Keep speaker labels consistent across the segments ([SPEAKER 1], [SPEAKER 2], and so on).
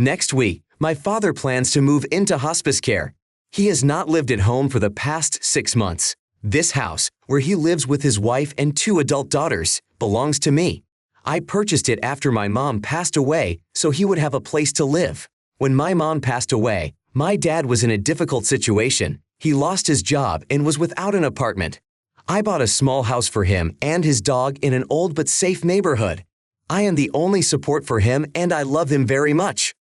[SPEAKER 1] Next week, my father plans to move into hospice care. He has not lived at home for the past 6 months. This house, where he lives with his wife and 2 adult daughters, belongs to me. I purchased it after my mom passed away so he would have a place to live. When my mom passed away, my dad was in a difficult situation. He lost his job and was without an apartment. I bought a small house for him and his dog in an old but safe neighborhood. I am the only support for him and I love him very much.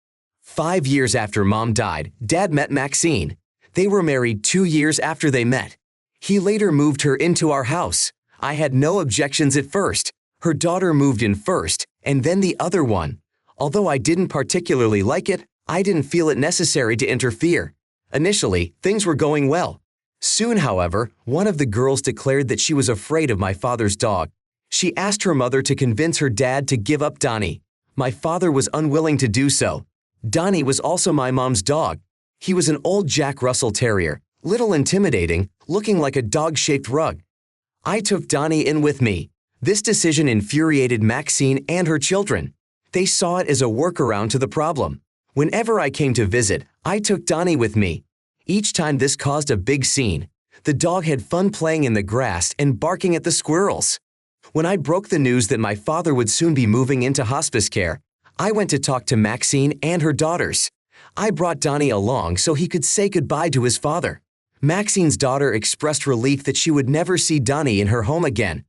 [SPEAKER 1] 5 years after Mom died, Dad met Maxine. They were married 2 years after they met. He later moved her into our house. I had no objections at first. Her daughter moved in first, and then the other one. Although I didn't particularly like it, I didn't feel it necessary to interfere. Initially, things were going well. Soon, however, one of the girls declared that she was afraid of my father's dog. She asked her mother to convince her dad to give up Donnie. My father was unwilling to do so. Donnie was also my mom's dog. He was an old Jack Russell Terrier, little intimidating, looking like a dog-shaped rug. I took Donnie in with me. This decision infuriated Maxine and her children. They saw it as a workaround to the problem. Whenever I came to visit, I took Donnie with me. Each time this caused a big scene. The dog had fun playing in the grass and barking at the squirrels. When I broke the news that my father would soon be moving into hospice care, I went to talk to Maxine and her daughters. I brought Donnie along so he could say goodbye to his father. Maxine's daughter expressed relief that she would never see Donnie in her home again.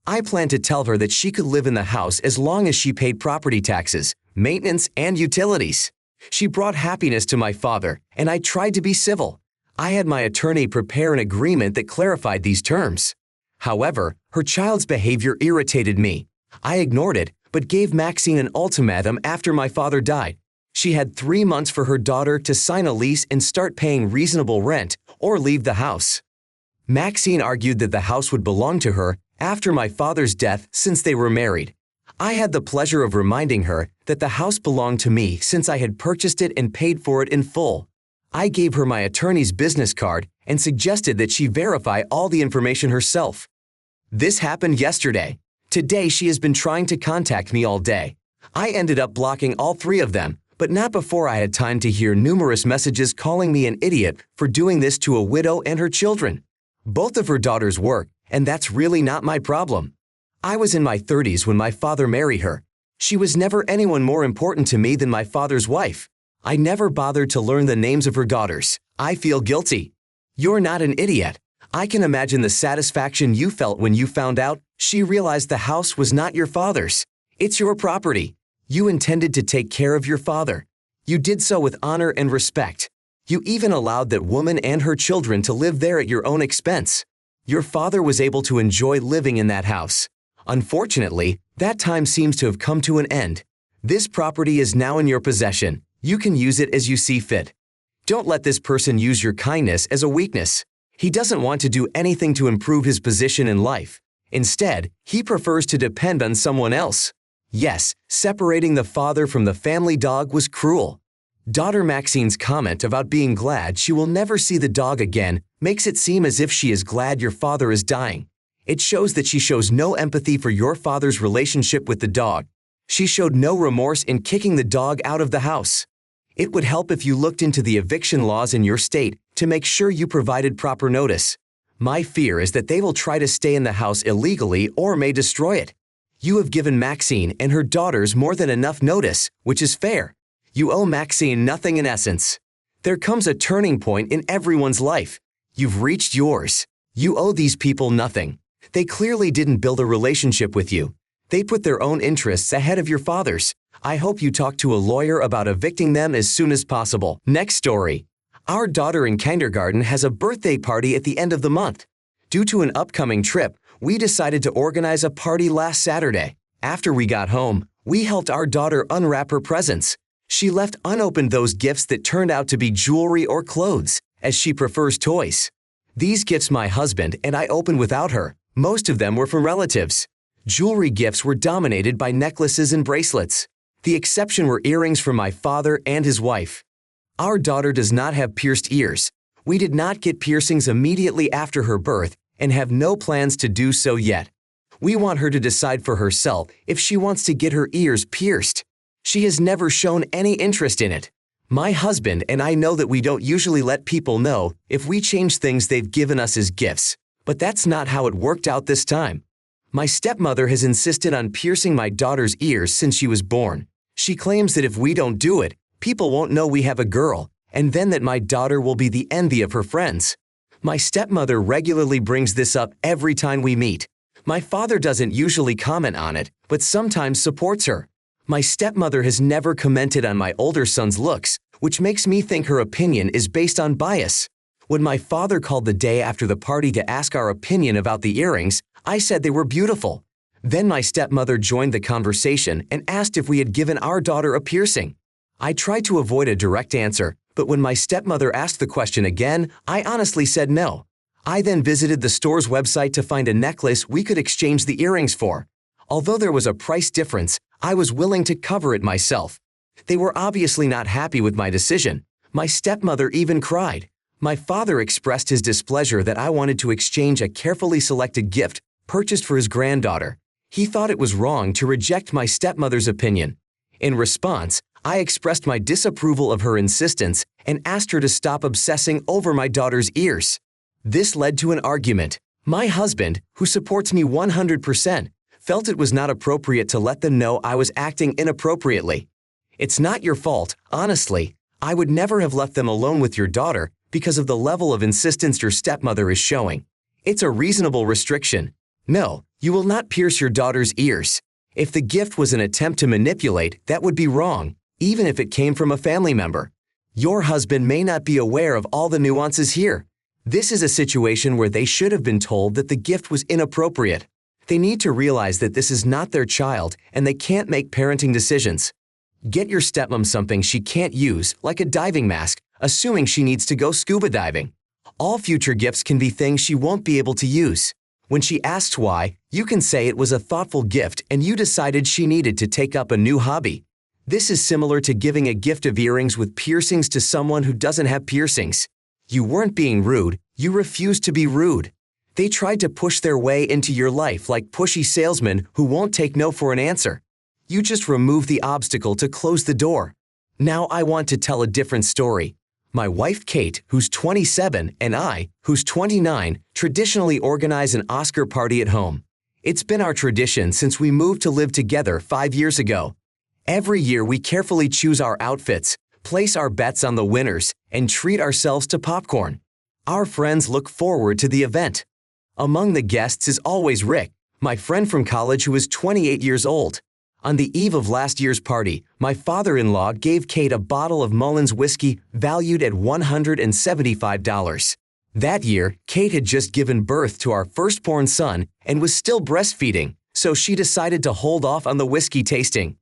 [SPEAKER 1] I planned to tell her that she could live in the house as long as she paid property taxes, maintenance, and utilities. She brought happiness to my father, and I tried to be civil. I had my attorney prepare an agreement that clarified these terms. However, her child's behavior irritated me. I ignored it, but gave Maxine an ultimatum after my father died. She had 3 months for her daughter to sign a lease and start paying reasonable rent or leave the house. Maxine argued that the house would belong to her after my father's death since they were married. I had the pleasure of reminding her that the house belonged to me since I had purchased it and paid for it in full. I gave her my attorney's business card and suggested that she verify all the information herself. This happened yesterday. Today she has been trying to contact me all day. I ended up blocking all 3 of them, but not before I had time to hear numerous messages calling me an idiot for doing this to a widow and her children. Both of her daughters work, and that's really not my problem. I was in my 30s when my father married her. She was never anyone more important to me than my father's wife. I never bothered to learn the names of her daughters. I feel guilty. You're not an idiot. I can imagine the satisfaction you felt when you found out she realized the house was not your father's. It's your property. You intended to take care of your father. You did so with honor and respect. You even allowed that woman and her children to live there at your own expense. Your father was able to enjoy living in that house. Unfortunately, that time seems to have come to an end. This property is now in your possession. You can use it as you see fit. Don't let this person use your kindness as a weakness. He doesn't want to do anything to improve his position in life. Instead, he prefers to depend on someone else. Yes, separating the father from the family dog was cruel. Daughter Maxine's comment about being glad she will never see the dog again makes it seem as if she is glad your father is dying. It shows that she shows no empathy for your father's relationship with the dog. She showed no remorse in kicking the dog out of the house. It would help if you looked into the eviction laws in your state to make sure you provided proper notice. My fear is that they will try to stay in the house illegally or may destroy it. You have given Maxine and her daughters more than enough notice, which is fair. You owe Maxine nothing in essence. There comes a turning point in everyone's life. You've reached yours. You owe these people nothing. They clearly didn't build a relationship with you. They put their own interests ahead of your father's. I hope you talk to a lawyer about evicting them as soon as possible. Next story. Our daughter in kindergarten has a birthday party at the end of the month. Due to an upcoming trip, we decided to organize a party last Saturday. After we got home, we helped our daughter unwrap her presents. She left unopened those gifts that turned out to be jewelry or clothes, as she prefers toys. These gifts my husband and I opened without her. Most of them were from relatives. Jewelry gifts were dominated by necklaces and bracelets. The exception were earrings from my father and his wife. Our daughter does not have pierced ears. We did not get piercings immediately after her birth and have no plans to do so yet. We want her to decide for herself if she wants to get her ears pierced. She has never shown any interest in it. My husband and I know that we don't usually let people know if we change things they've given us as gifts, but that's not how it worked out this time. My stepmother has insisted on piercing my daughter's ears since she was born. She claims that if we don't do it, people won't know we have a girl, and then that my daughter will be the envy of her friends. My stepmother regularly brings this up every time we meet. My father doesn't usually comment on it, but sometimes supports her. My stepmother has never commented on my older son's looks, which makes me think her opinion is based on bias. When my father called the day after the party to ask our opinion about the earrings, I said they were beautiful. Then my stepmother joined the conversation and asked if we had given our daughter a piercing. I tried to avoid a direct answer, but when my stepmother asked the question again, I honestly said no. I then visited the store's website to find a necklace we could exchange the earrings for. Although there was a price difference, I was willing to cover it myself. They were obviously not happy with my decision. My stepmother even cried. My father expressed his displeasure that I wanted to exchange a carefully selected gift purchased for his granddaughter. He thought it was wrong to reject my stepmother's opinion. In response, I expressed my disapproval of her insistence and asked her to stop obsessing over my daughter's ears. This led to an argument. My husband, who supports me 100%, felt it was not appropriate to let them know I was acting inappropriately. It's not your fault, honestly. I would never have left them alone with your daughter because of the level of insistence your stepmother is showing. It's a reasonable restriction. No, you will not pierce your daughter's ears. If the gift was an attempt to manipulate, that would be wrong, even if it came from a family member. Your husband may not be aware of all the nuances here. This is a situation where they should have been told that the gift was inappropriate. They need to realize that this is not their child and they can't make parenting decisions. Get your stepmom something she can't use, like a diving mask, assuming she needs to go scuba diving. All future gifts can be things she won't be able to use. When she asks why, you can say it was a thoughtful gift and you decided she needed to take up a new hobby. This is similar to giving a gift of earrings with piercings to someone who doesn't have piercings. You weren't being rude, you refused to be rude. They tried to push their way into your life like pushy salesmen who won't take no for an answer. You just removed the obstacle to close the door. Now I want to tell a different story. My wife Kate, who's 27, and I, who's 29, traditionally organize an Oscar party at home. It's been our tradition since we moved to live together 5 years ago. Every year we carefully choose our outfits, place our bets on the winners, and treat ourselves to popcorn. Our friends look forward to the event. Among the guests is always Rick, my friend from college who is 28 years old. On the eve of last year's party, my father-in-law gave Kate a bottle of Mullen's whiskey valued at $175. That year, Kate had just given birth to our firstborn son and was still breastfeeding, so she decided to hold off on the whiskey tasting.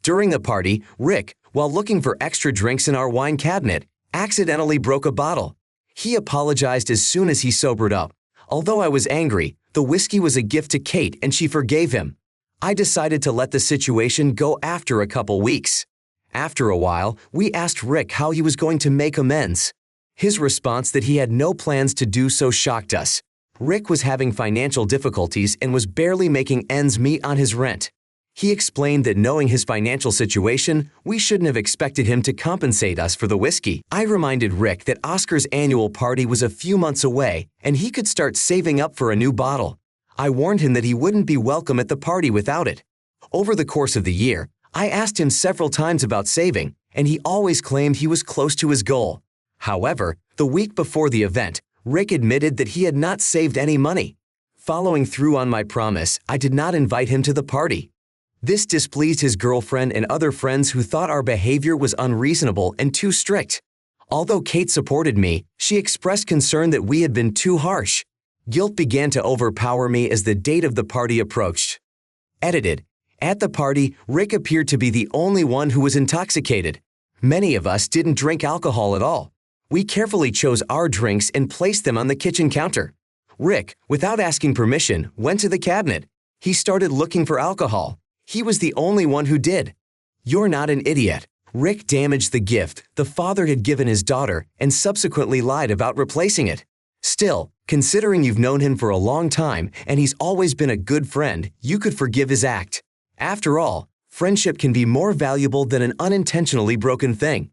[SPEAKER 1] During the party, Rick, while looking for extra drinks in our wine cabinet, accidentally broke a bottle. He apologized as soon as he sobered up. Although I was angry, the whiskey was a gift to Kate and she forgave him. I decided to let the situation go after a couple weeks. After a while, we asked Rick how he was going to make amends. His response that he had no plans to do so shocked us. Rick was having financial difficulties and was barely making ends meet on his rent. He explained that knowing his financial situation, we shouldn't have expected him to compensate us for the whiskey. I reminded Rick that Oscar's annual party was a few months away and he could start saving up for a new bottle. I warned him that he wouldn't be welcome at the party without it. Over the course of the year, I asked him several times about saving, and he always claimed he was close to his goal. However, the week before the event, Rick admitted that he had not saved any money. Following through on my promise, I did not invite him to the party. This displeased his girlfriend and other friends who thought our behavior was unreasonable and too strict. Although Kate supported me, she expressed concern that we had been too harsh. Guilt began to overpower me as the date of the party approached. Edited. At the party, Rick appeared to be the only one who was intoxicated. Many of us didn't drink alcohol at all. We carefully chose our drinks and placed them on the kitchen counter. Rick, without asking permission, went to the cabinet. He started looking for alcohol. He was the only one who did. You're not an idiot. Rick damaged the gift the father had given his daughter and subsequently lied about replacing it. Still, considering you've known him for a long time and he's always been a good friend, you could forgive his act. After all, Friendship can be more valuable than an unintentionally broken thing.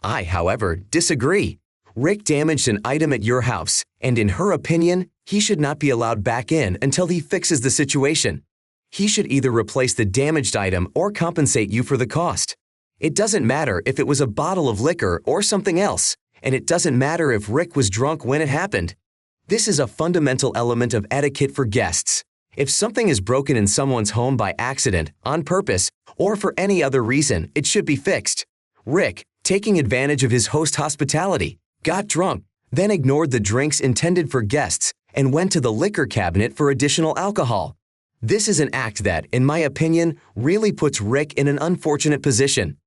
[SPEAKER 1] I, however, disagree. Rick damaged an item at your house, and in her opinion, he should not be allowed back in until he fixes the situation. He should either replace the damaged item or compensate you for the cost. It doesn't matter if it was a bottle of liquor or something else, and it doesn't matter if Rick was drunk when it happened. This is a fundamental element of etiquette for guests. If something is broken in someone's home by accident, on purpose, or for any other reason, it should be fixed. Rick, taking advantage of his host hospitality, got drunk, then ignored the drinks intended for guests and went to the liquor cabinet for additional alcohol. This is an act that, in my opinion, really puts Rick in an unfortunate position.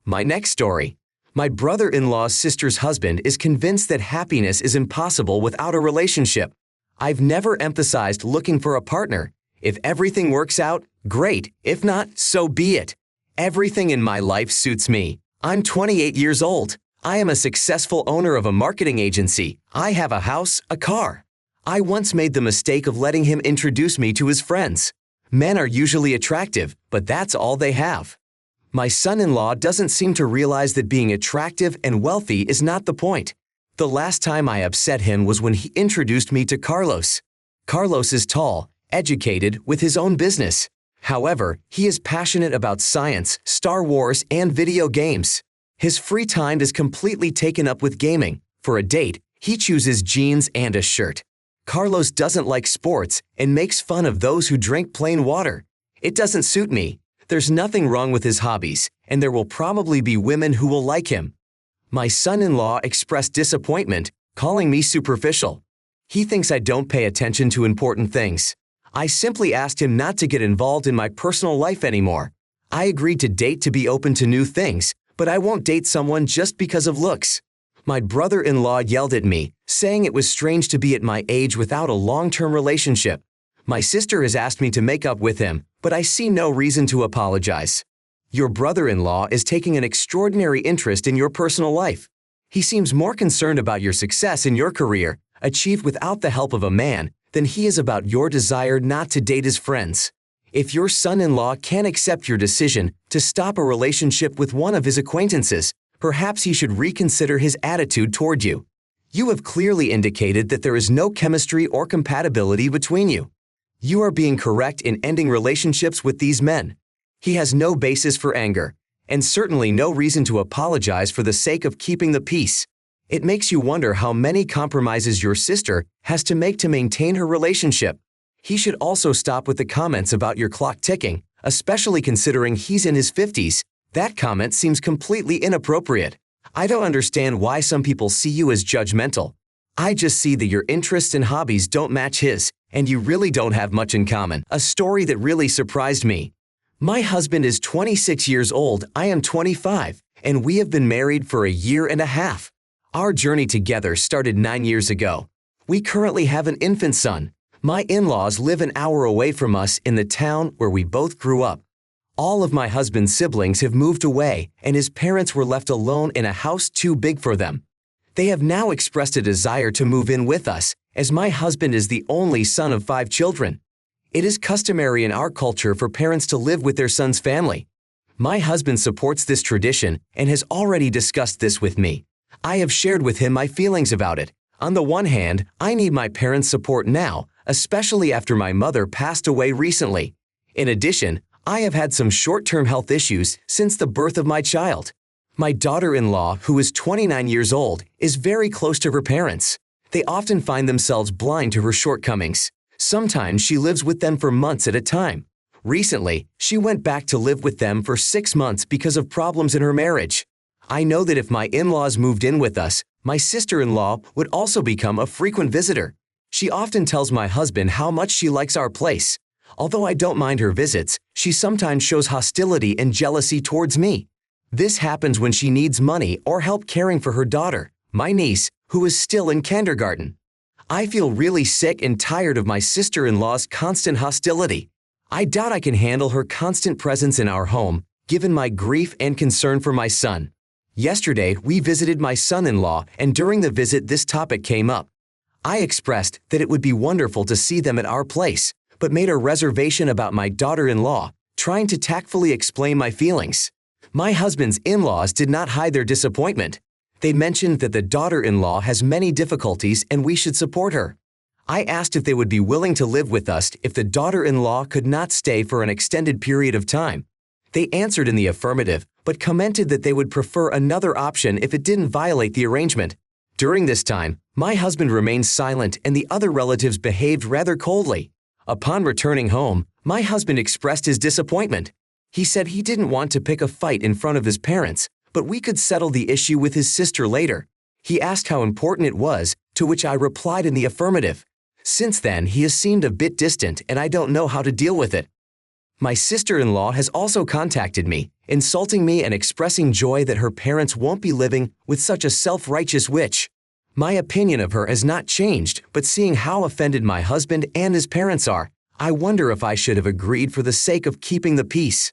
[SPEAKER 1] My next story. My brother-in-law's sister's husband is convinced that happiness is impossible without a relationship. I've never emphasized looking for a partner. If everything works out, great. If not, so be it. Everything in my life suits me. I'm 28 years old. I am a successful owner of a marketing agency. I have a house, a car. I once made the mistake of letting him introduce me to his friends. Men are usually attractive, but that's all they have. My son-in-law doesn't seem to realize that being attractive and wealthy is not the point. The last time I upset him was when he introduced me to Carlos. Carlos is tall, educated, with his own business. However, he is passionate about science, Star Wars, and video games. His free time is completely taken up with gaming. For a date, he chooses jeans and a shirt. Carlos doesn't like sports and makes fun of those who drink plain water. It doesn't suit me. There's nothing wrong with his hobbies, and there will probably be women who will like him. My son-in-law expressed disappointment, calling me superficial. He thinks I don't pay attention to important things. I simply asked him not to get involved in my personal life anymore. I agreed to date to be open to new things, but I won't date someone just because of looks. My brother-in-law yelled at me, saying it was strange to be at my age without a long-term relationship. My sister has asked me to make up with him, but I see no reason to apologize. Your brother-in-law is taking an extraordinary interest in your personal life. He seems more concerned about your success in your career, achieved without the help of a man, than he is about your desire not to date his friends. If your son-in-law can't accept your decision to stop a relationship with one of his acquaintances, perhaps he should reconsider his attitude toward you. You have clearly indicated that there is no chemistry or compatibility between you. You are being correct in ending relationships with these men. He has no basis for anger, and certainly no reason to apologize for the sake of keeping the peace. It makes you wonder how many compromises your sister has to make to maintain her relationship. He should also stop with the comments about your clock ticking, especially considering he's in his 50s. That comment seems completely inappropriate. I don't understand why some people see you as judgmental. I just see that your interests and hobbies don't match his, and you really don't have much in common. A story that really surprised me. My husband is 26 years old, I am 25, and we have been married for a year and a half. Our journey together started 9 years ago. We currently have an infant son. My in-laws live an hour away from us in the town where we both grew up. All of my husband's siblings have moved away, and his parents were left alone in a house too big for them. They have now expressed a desire to move in with us, as my husband is the only son of 5 children. It is customary in our culture for parents to live with their son's family. My husband supports this tradition and has already discussed this with me. I have shared with him my feelings about it. On the one hand, I need my parents' support now, especially after my mother passed away recently. In addition, I have had some short-term health issues since the birth of my child. My daughter-in-law, who is 29 years old, is very close to her parents. They often find themselves blind to her shortcomings. Sometimes she lives with them for months at a time. Recently, she went back to live with them for 6 months because of problems in her marriage. I know that if my in-laws moved in with us, my sister-in-law would also become a frequent visitor. She often tells my husband how much she likes our place. Although I don't mind her visits, she sometimes shows hostility and jealousy towards me. This happens when she needs money or help caring for her daughter, my niece, who is still in kindergarten. I feel really sick and tired of my sister-in-law's constant hostility. I doubt I can handle her constant presence in our home, given my grief and concern for my son. Yesterday, we visited my son-in-law, and during the visit this topic came up. I expressed that it would be wonderful to see them at our place, but made a reservation about my daughter-in-law trying to tactfully explain my feelings. My husband's in-laws did not hide their disappointment. They mentioned that the daughter-in-law has many difficulties and we should support her. I asked if they would be willing to live with us if the daughter-in-law could not stay for an extended period of time. They answered in the affirmative, but commented that they would prefer another option if it didn't violate the arrangement. During this time, my husband remained silent and the other relatives behaved rather coldly. Upon returning home, my husband expressed his disappointment. He said he didn't want to pick a fight in front of his parents, but we could settle the issue with his sister later. He asked how important it was, to which I replied in the affirmative. Since then, he has seemed a bit distant and I don't know how to deal with it. My sister-in-law has also contacted me, insulting me and expressing joy that her parents won't be living with such a self-righteous witch. My opinion of her has not changed, but seeing how offended my husband and his parents are, I wonder if I should have agreed for the sake of keeping the peace.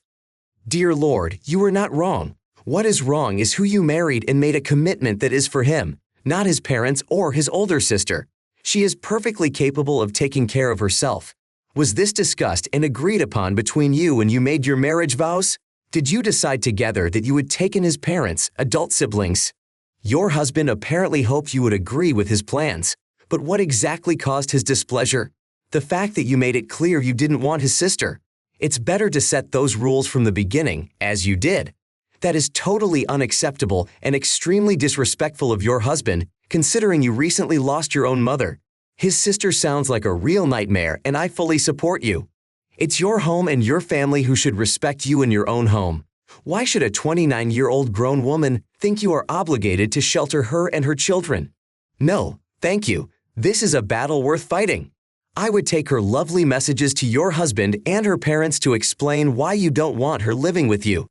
[SPEAKER 1] Dear Lord, you are not wrong. What is wrong is who you married and made a commitment that is for him, not his parents or his older sister. She is perfectly capable of taking care of herself. Was this discussed and agreed upon between you when you made your marriage vows? Did you decide together that you would take in his parents, adult siblings? Your husband apparently hoped you would agree with his plans. But what exactly caused his displeasure? The fact that you made it clear you didn't want his sister. It's better to set those rules from the beginning, as you did. That is totally unacceptable and extremely disrespectful of your husband, considering you recently lost your own mother. His sister sounds like a real nightmare and I fully support you. It's your home and your family who should respect you in your own home. Why should a 29-year-old grown woman think you are obligated to shelter her and her children? No, thank you. This is a battle worth fighting. I would take her lovely messages to your husband and her parents to explain why you don't want her living with you.